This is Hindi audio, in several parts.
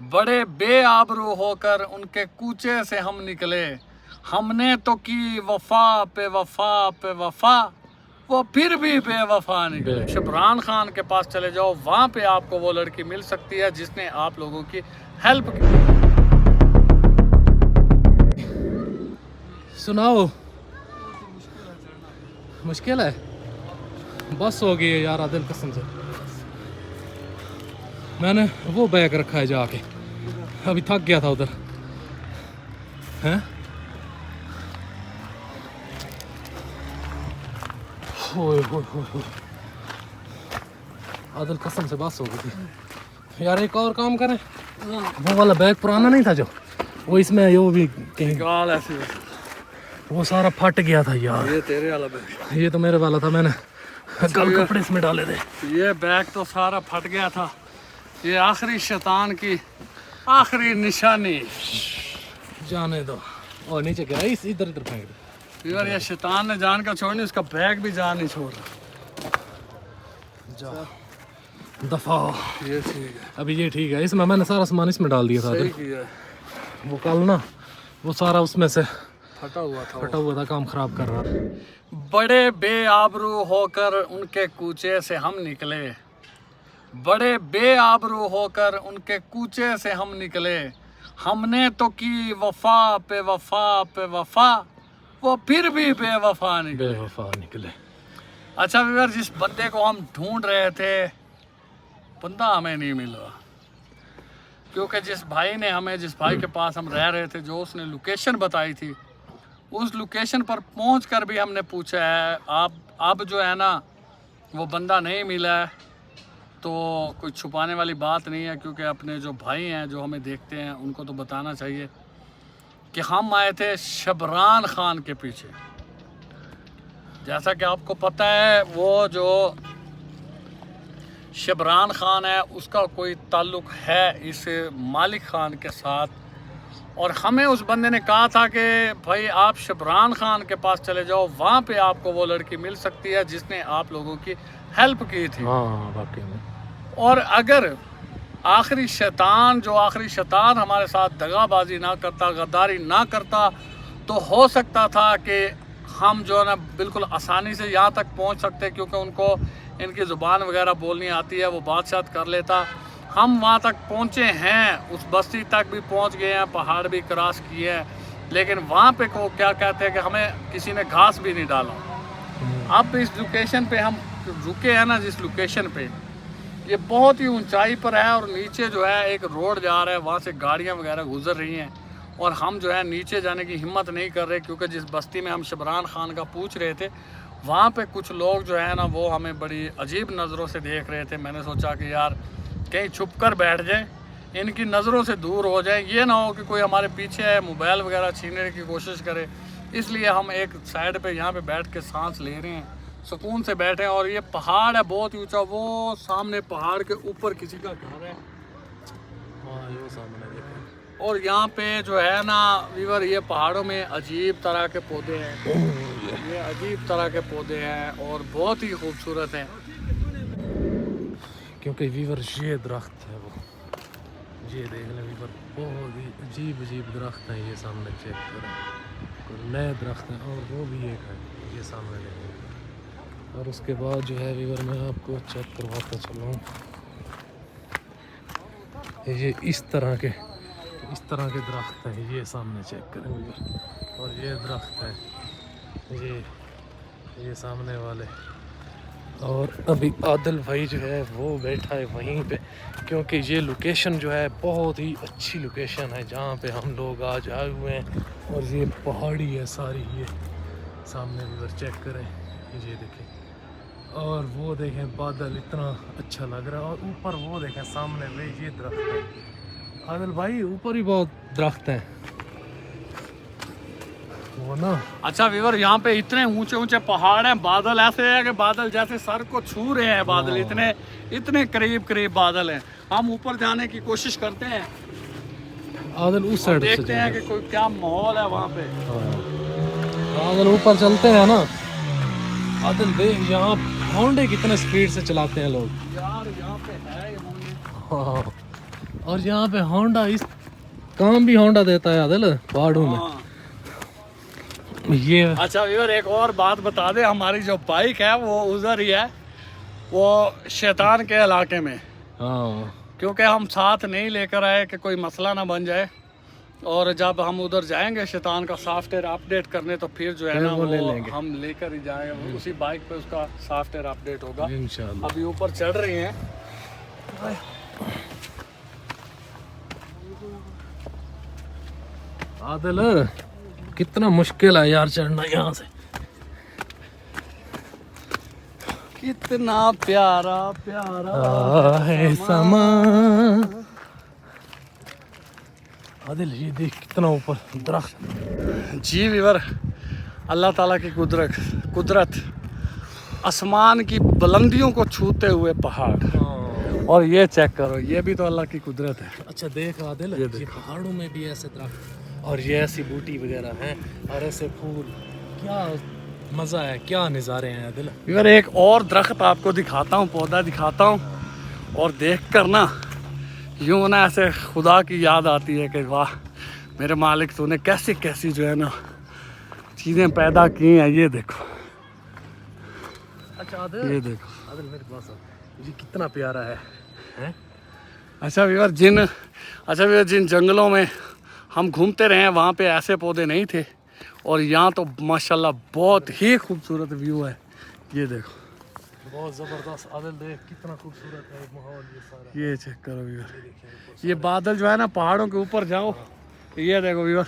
बड़े बेआबरू होकर उनके कूचे से हम निकले, हमने तो की वफा पे वफा पे वफा, वो फिर भी बेवफा निकले। शिबरान खान के पास चले जाओ, वहाँ पे आपको वो लड़की मिल सकती है जिसने आप लोगों की हेल्प की। सुनाओ। मुश्किल है, बस हो गई है यार आदिल, कसम से। मैंने वो बैग रखा है जाके, अभी थक गया था उधर। हैं होए होए होए होए। आदिल कसम से बस हो गई थी यार। एक और काम करें, वो वाला बैग पुराना नहीं था जो, वो इसमें वो भी कहीं ऐसे वो सारा फट गया था यार। ये तेरे वाला बैग, ये तो मेरे वाला था, मैंने कल कपड़े इसमें डाले थे। ये बैग तो सारा फट गया था। ये आखिरी शैतान की आखिरी निशानी। जाने दो। और नीचे गिरा, इस इधर इधर फेंक दो यार ये शैतान ने जान का छोड़नी, उसका बैग भी जान नहीं छोड़ रहा। जा दफा। ये ठीक है, अभी ये ठीक है, इसमें मैंने सारा सामान इसमें डाल दिया था। सही किया। वो कल ना वो सारा उसमें से फटा हुआ था, काम खराब कर रहा था। बड़े बेआबरू होकर उनके कूचे से हम निकले, बड़े बेआबरू होकर उनके कूचे से हम निकले, हमने तो की वफा पे वफा पे वफा, वो फिर भी बेवफा निकले। बेवफा निकले। अच्छा विवर, जिस बंदे को हम ढूंढ रहे थे, बंदा हमें नहीं मिला, क्योंकि जिस भाई के पास हम रह रहे थे, जो उसने लोकेशन बताई थी, उस लोकेशन पर पहुंचकर भी हमने पूछा है। आप अब जो है ना, वो बंदा नहीं मिला है, तो कोई छुपाने वाली बात नहीं है, क्योंकि अपने जो भाई हैं जो हमें देखते हैं, उनको तो बताना चाहिए कि हम आए थे शिबरान खान के पीछे। जैसा कि आपको पता है, वो जो शिबरान खान है, उसका कोई ताल्लुक़ है इस मालिक खान के साथ, और हमें उस बंदे ने कहा था कि भाई आप शिबरान खान के पास चले जाओ, वहाँ पे आपको वो लड़की मिल सकती है जिसने आप लोगों की हेल्प की थी। हाँ वाकई में। और अगर आखिरी शैतान हमारे साथ दगाबाजी ना करता, गद्दारी ना करता, तो हो सकता था कि हम जो है ना बिल्कुल आसानी से यहाँ तक पहुँच सकते, क्योंकि उनको इनकी ज़ुबान वगैरह बोलनी आती है, वो बात कर लेता। हम वहाँ तक पहुँचे हैं, उस बस्ती तक भी पहुँच गए हैं, पहाड़ भी क्रॉस किए हैं, लेकिन वहाँ पे को क्या कहते हैं कि हमें किसी ने घास भी नहीं डाला। अब इस लोकेशन पे हम रुके हैं ना, जिस लोकेशन पे, ये बहुत ही ऊंचाई पर है, और नीचे जो है एक रोड जा रहा है, वहाँ से गाड़ियाँ वगैरह गुजर रही हैं, और हम जो है नीचे जाने की हिम्मत नहीं कर रहे, क्योंकि जिस बस्ती में हम शिबरान खान का पूछ रहे थे, वहाँ पे कुछ लोग जो है ना, वो हमें बड़ी अजीब नज़रों से देख रहे थे। मैंने सोचा कि यार कहीं छुप कर बैठ जाएं, इनकी नज़रों से दूर हो जाएं, ये ना हो कि कोई हमारे पीछे है, मोबाइल वगैरह छीनने की कोशिश करे। इसलिए हम एक साइड पे यहाँ पे बैठ के सांस ले रहे हैं, सुकून से बैठे हैं। और ये पहाड़ है बहुत ही ऊंचा, वो सामने पहाड़ के ऊपर किसी का घर है, हाँ सामने देखें। और यहाँ पे जो है ना वीवर, ये पहाड़ों में अजीब तरह के पौधे हैं, ये अजीब तरह के पौधे हैं और बहुत ही खूबसूरत हैं। क्योंकि वीवर ये दरख्त है, वो ये देख लें वीवर, बहुत ही अजीब अजीब दरख्त हैं। ये सामने चेक करें, नए दरख्त हैं, और वो भी एक है, ये सामने देखें। और उसके बाद जो है वीवर, मैं आपको चेक करवाता चलूँ, ये इस तरह के दरख्त हैं, ये सामने चेक करें वीवर। और ये दरख्त है, ये सामने वाले। और अभी आदिल भाई जो है वो बैठा है वहीं पे, क्योंकि ये लोकेशन जो है बहुत ही अच्छी लोकेशन है, जहाँ पे हम लोग आज आए हुए हैं। और ये पहाड़ी है सारी, ये सामने वीवर चेक करें, ये देखें, और वो देखें बादल, इतना अच्छा लग रहा है। और ऊपर वो देखें सामने वे ये दरख्त है। आदिल भाई ऊपर ही बहुत दरख्त हैं वो ना। अच्छा वीवर, यहाँ पे इतने ऊंचे ऊंचे पहाड़ हैं, बादल ऐसे है कि बादल जैसे सर को छू रहे हैं, बादल इतने करीब बादल हैं। हम ऊपर जाने की कोशिश करते हैं, आदिल उस साइड से देखते हैं कि कोई क्या माहौल है वहाँ पे। आदिल ऊपर चलते हैं ना। आदिल देख, यहाँ होंडे कितने स्पीड से चलाते हैं लोग यार, यहाँ पे है ये होंडे। हाँ, और यहाँ पे होंडा इस काम भी होंडा देता है आदिल पहाड़ों में। ये अच्छा व्यूअर, एक और बात बता दे, हमारी जो बाइक है वो उधर ही है, वो शैतान के इलाके में। हाँ क्योंकि हम साथ नहीं लेकर आए कि कोई मसला ना बन जाए, और जब हम उधर जाएंगे शैतान का सॉफ्टवेयर अपडेट करने तो फिर जो है ना वो ले वो लेंगे। हम लेकर ही जाएंगे, उसी बाइक पे उसका सॉफ्टवेयर अपडेट होगा। इंशाल्लाह। अभी ऊपर चढ़ रही हैं। आदिल कितना मुश्किल है यार चढ़ना यहाँ से। कितना प्यारा प्यारा है समा। आदिल ये देख कितना ऊपर दरख्त। जी व्यूअर, अल्लाह ताला की कुदरत, आसमान की बुलंदियों को छूते हुए पहाड़, और ये चेक करो, ये भी तो अल्लाह की कुदरत है। अच्छा देख आदिल, ये ये पहाड़ों में भी ऐसे दरख्त और ये ऐसी बूटी वगैरह हैं और ऐसे फूल, क्या मज़ा है, क्या नज़ारे हैं आदिल। व्यूअर एक और दरख्त आपको दिखाता हूँ, पौधा दिखाता हूँ, और देख कर ना यूँ ना ऐसे खुदा की याद आती है कि वाह मेरे मालिक, तूने कैसी कैसी जो है ना चीज़ें पैदा की हैं। ये देखो, अच्छा आदिल, ये देखो। आदिल मेरे पास आ। ये कितना प्यारा है, हैं? अच्छा व्यूअर, जिन जंगलों में हम घूमते रहे हैं वहाँ पे ऐसे पौधे नहीं थे, और यहाँ तो माशाल्लाह बहुत ही खूबसूरत व्यू है। ये देखो, बहुत ज़बरदस्त। आदिल देख कितना खूबसूरत है माहौल ये सारा। ये चेक करो व्यूअर, ये बादल जो है ना पहाड़ों के ऊपर जाओ, ये देखो व्यूअर,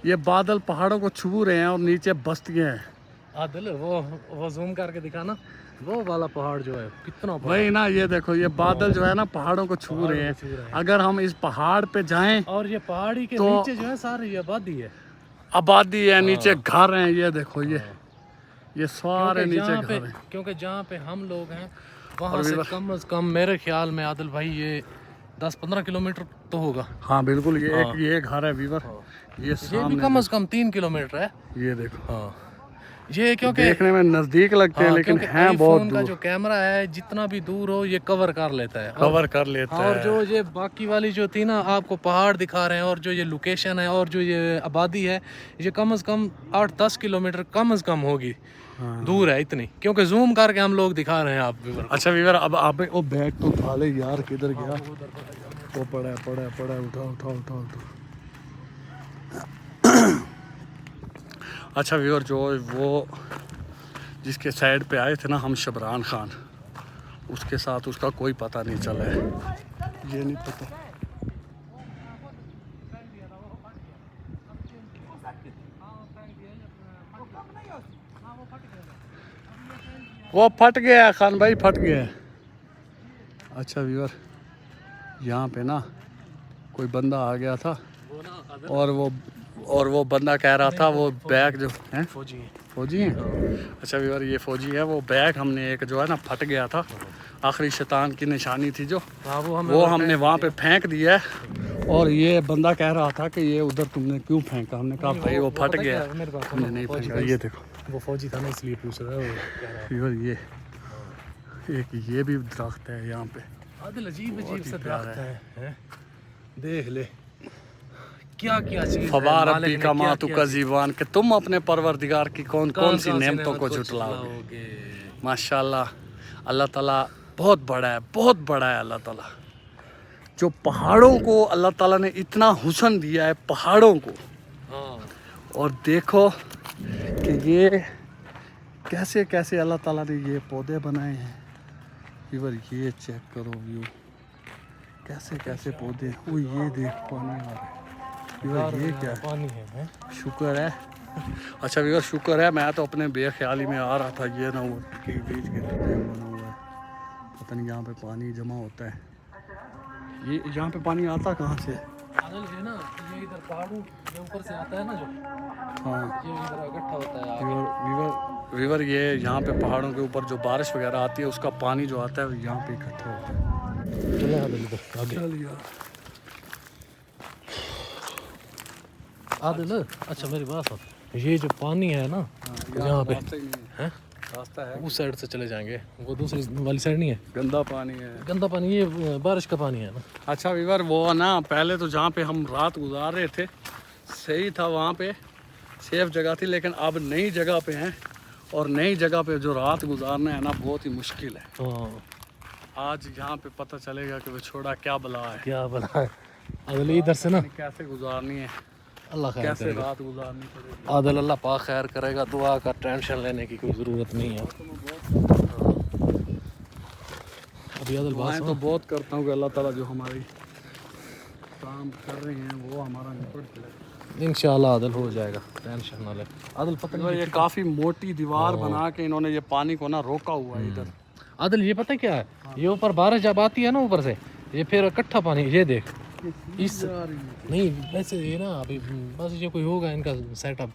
ये बादल पहाड़ों को छू रहे हैं और नीचे बस्तियाँ हैं। आदिल वो जूम करके दिखाना, वो वाला पहाड़ जो है कितना बड़ा वही ना, ये देखो, ये बादल जो है ना पहाड़ों को छू रहे हैं। अगर हम इस पहाड़ पे जाएं, और ये पहाड़ी के तो नीचे जो है सारी ये आबादी है। आबादी है, नीचे घर हैं। ये देखो, ये सारे नीचे घर हैं। क्योंकि जहाँ पे हम लोग हैं वहाँ से कम से कम मेरे ख्याल में आदिल भाई ये 10-15 किलोमीटर तो होगा। हाँ बिल्कुल, ये घर है व्यूअर, ये भी कम से कम 3 किलोमीटर है। ये देखो, हाँ ये क्योंकि देखने में नजदीक लगते हैं लेकिन हैं बहुत दूर। का जो कैमरा है जितना भी दूर हो ये कवर कर लेता है, कवर कर लेता है। और जो ये बाकी वाली जो थी ना आपको पहाड़ दिखा रहे हैं, और जो ये लोकेशन है और जो ये आबादी है, ये कम से कम 8-10 किलोमीटर कम से कम होगी। हाँ। दूर है इतनी, क्योंकि जूम करके हम लोग दिखा रहे हैं आप व्यूअर। अच्छा व्यूअर, अब आप वो बैग तो उठा ले यार, किधर गया? वो पड़ा है, उठा। अच्छा व्यूअर, जो वो जिसके साइड पे आए थे ना हम, शबरान खान, उसके साथ उसका कोई पता नहीं चला है, ये नहीं पता। वो फट गया है खान भाई, फट गया है। अच्छा व्यूअर, यहाँ पे ना कोई बंदा आ गया था, और वो बंदा कह रहा था वो बैग जो है फौजी है। अच्छा व्यूअर, ये फौजी है। वो बैग हमने एक जो है ना फट गया था, आखिरी शैतान की निशानी थी जो, वो हमने वहाँ पे फेंक दिया है। और ये बंदा कह रहा था कि ये उधर तुमने क्यों फेंका? हमने कहा भाई वो फट गया, हमने नहीं फेंका। ये देखो, वो फौजी था ना इसलिए पूछ रहा है। व्यूअर ये भी दरख्त है यहाँ पे, आदिल अजीब सा दरख्त है। देख ले क्या चीज़ फबार रब्बी का मातु का जीवान, कि तुम अपने परवरदिगार की कौन कौन सी नेमतों को झुटलाओगे। माशाल्लाह, अल्लाह ताला बहुत बड़ा है, बहुत बड़ा है अल्लाह ताला। जो पहाड़ों को अल्लाह ताला ने इतना हुस्न दिया है पहाड़ों को, और देखो कि ये कैसे कैसे अल्लाह ताला ने ये पौधे बनाए हैं। व्यूअर ये चेक करो व्यू, कैसे कैसे पौधे। वो ये देख, पानी आ रहा है। व्यूअर ये क्या है? पानी है। शुक्र है। अच्छा व्यूअर शुक्र है, मैं तो अपने बेख्याली में आ रहा था, ये ना वो के बीच के डैम बना हुआ है, पता नहीं यहाँ पे पानी जमा होता है। ये यहाँ पे पानी आता कहाँ से? ये ना, ये इधर पहाड़ों के ऊपर से आता है ना जो, हाँ ये इधर इकट्ठा होता है। व्यूअर ये यहाँ पे पहाड़ों के ऊपर जो बारिश वगैरह आती है उसका पानी जो आता है यहाँ पे इकट्ठा होता है। चले आदिल आदिल। अच्छा मेरी बात सुन, ये जो पानी है ना यहाँ पे है, रास्ता है, उस साइड से चले जाएंगे, वो दूसरी वाली साइड नहीं है, गंदा पानी है। गंदा पानी, ये बारिश का पानी है ना। अच्छा वीवर, वो ना पहले तो जहाँ पे हम रात गुजार रहे थे सही था, वहाँ पे सेफ जगह थी, लेकिन अब नई जगह पे हैं और नई जगह पे जो रात गुजारना है ना बहुत ही मुश्किल है। हाँ, आज यहाँ पे पता चलेगा कि वो छोड़ा क्या बला है, क्या बना है। अगले इधर से ना कैसे गुजारनी है, अल्लाह खैर कैसे करेगा, रात गुजारनी पड़ेगी। आदल अल्लाह पाक खैर करेगा, दुआ का टेंशन लेने की कोई ज़रूरत नहीं है। अभी आदल बात मैं तो बहुत करता हूँ कि अल्लाह ताला जो हमारी काम कर रहे हैं वो हमारा निपट जाए। इंशाल्लाह आदल हो जाएगा, टेंशन ना ले। आदल पता नहीं, ये काफ़ी मोटी दीवार बना के इन्होंने ये पानी को ना रोका हुआ है इधर। आदल ये पता क्या है, ये ऊपर बारिश जब आती है ना ऊपर से, ये फिर इकट्ठा पानी, ये देख इस नहीं वैसे ये ना अभी बस ये कोई होगा इनका सेटअप।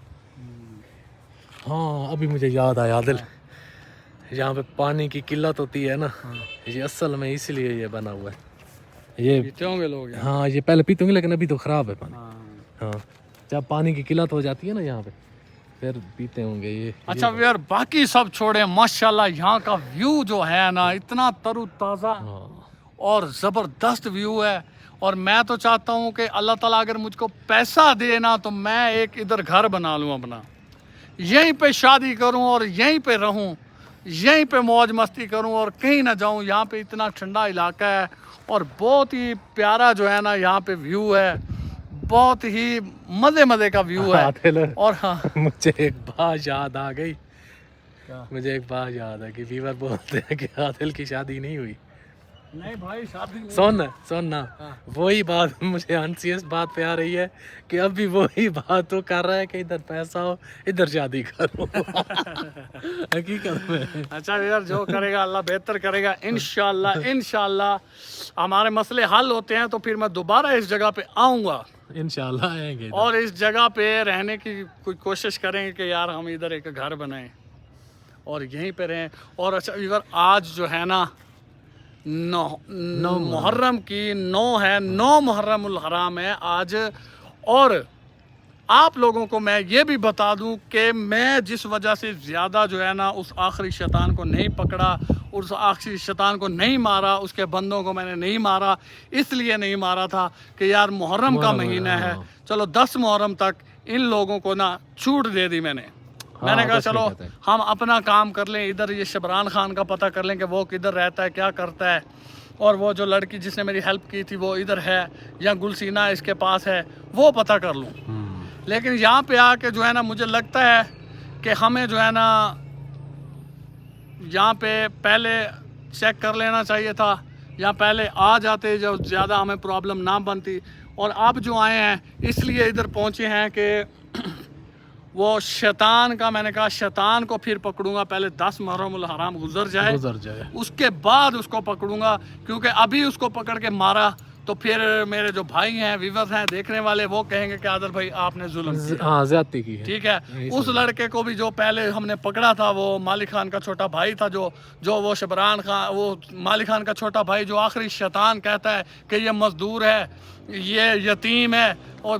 हाँ अभी मुझे याद आया आदिल, यहाँ पे पानी की किल्लत होती है ना, ये असल में इसलिए ये बना हुआ है। ये पीते होंगे लोग यहाँ। हाँ ये पहले पीते होंगे, लेकिन अभी तो ख़राब है पानी। हाँ। हाँ जब पानी की किल्लत हो जाती है ना यहाँ पे, फिर पीते होंगे ये। अच्छा यार, बाकी सब छोड़े, माशाल्लाह यहाँ का व्यू जो है ना इतना तरोताज़ा और ज़बरदस्त व्यू है। और मैं तो चाहता हूँ कि अल्लाह ताला अगर मुझको पैसा दे ना तो मैं एक इधर घर बना लूँ अपना, यहीं पे शादी करूँ और यहीं पे रहूँ, यहीं पे मौज मस्ती करूँ और कहीं ना जाऊँ। यहाँ पे इतना ठंडा इलाका है और बहुत ही प्यारा जो है ना यहाँ पे व्यू है, बहुत ही मज़े का व्यू है। और हाँ मुझे एक बात याद आ गई, क्या? मुझे एक बात याद है कि वीवर बोलते हैं कि आदिल की शादी नहीं हुई। नहीं भाई, शादी नहीं। सुन ना, वही बात मुझे अनसीरियस बात पे आ रही है कि अभी वही बात तो कर रहा है कि इधर पैसा हो इधर शादी करो। हकीकत में। अच्छा यार, जो करेगा अल्लाह बेहतर करेगा इंशाल्लाह हमारे मसले हल होते हैं तो फिर मैं दोबारा इस जगह पे आऊँगा, इंशाल्लाह आएंगे और इस जगह पे रहने की कोई कोशिश करेंगे कि यार हम इधर एक घर बनाएं और यहीं पे रहें। और अच्छा इधर आज जो है ना 9 मुहर्रम की 9 मुहर्रमुल हराम है आज। और आप लोगों को मैं ये भी बता दूं कि मैं जिस वजह से ज़्यादा जो है ना उस आखिरी शैतान को नहीं पकड़ा, उस आखिरी शैतान को नहीं मारा, उसके बंदों को मैंने नहीं मारा, इसलिए नहीं मारा था कि यार मुहर्रम का महीना है, चलो 10 मुहर्रम तक इन लोगों को ना छूट दे दी मैंने कहा चलो हम अपना काम कर लें, इधर ये शबरान खान का पता कर लें कि वो किधर रहता है, क्या करता है, और वो जो लड़की जिसने मेरी हेल्प की थी वो इधर है या गुलसीना इसके पास है, वो पता कर लूँ। लेकिन यहाँ पे आके जो है ना मुझे लगता है कि हमें जो है ना यहाँ पे पहले चेक कर लेना चाहिए था, या पहले आ जाते जो ज़्यादा हमें प्रॉब्लम ना बनती। और अब जो आए हैं इसलिए इधर पहुँचे हैं कि वो शैतान का, मैंने कहा शैतान को फिर पकड़ूंगा, पहले 10 मुहर्रमुल हराम गुजर जाए उसके बाद उसको पकड़ूंगा, क्योंकि अभी उसको पकड़ के मारा तो फिर मेरे जो भाई हैं, व्यूअर्स हैं, देखने वाले, वो कहेंगे कि आदर भाई आपने जुल्म किया, हाँ ज्यादती की है। ठीक है। उस लड़के को भी जो पहले हमने पकड़ा था, वो मालिक खान का छोटा भाई था, जो वो शबरान खान, वो मालिक खान का छोटा भाई जो आखिरी शैतान कहता है कि ये मजदूर है, ये यतीम है, और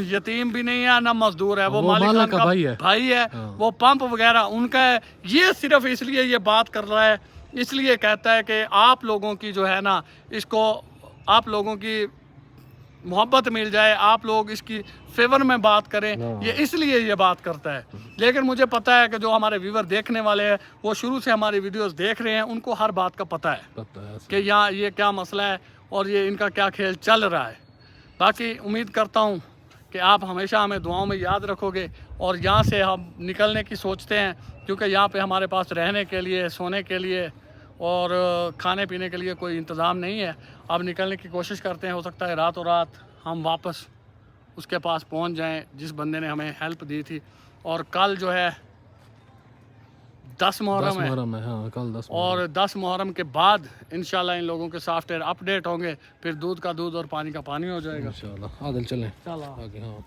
यतीम भी नहीं है ना मजदूर है, वो मालिक खान का भाई है। वो पंप वगैरह उनका है। ये सिर्फ इसलिए ये बात कर रहा है, इसलिए कहता है कि आप लोगों की जो है ना, इसको आप लोगों की मोहब्बत मिल जाए, आप लोग इसकी फेवर में बात करें, ये इसलिए ये बात करता है। लेकिन मुझे पता है कि जो हमारे व्यूवर देखने वाले हैं वो शुरू से हमारी वीडियोस देख रहे हैं, उनको हर बात का पता है कि यहाँ ये क्या मसला है और ये इनका क्या खेल चल रहा है। बाकी उम्मीद करता हूँ कि आप हमेशा हमें दुआओं में याद रखोगे, और यहाँ से हम निकलने की सोचते हैं, क्योंकि यहाँ पे हमारे पास रहने के लिए, सोने के लिए और खाने पीने के लिए कोई इंतज़ाम नहीं है। अब निकलने की कोशिश करते हैं, हो सकता है रातों रात हम वापस उसके पास पहुंच जाएं जिस बंदे ने हमें हेल्प दी थी। और कल जो है 10 मुहर्रम है, हाँ, कल 10 और 10 मुहर्रम के बाद इंशाल्लाह इन लोगों के सॉफ्टवेयर अपडेट होंगे, फिर दूध का दूध और पानी का पानी हो जाएगा इंशाल्लाह। आदिल चलें चलो आगे। हाँ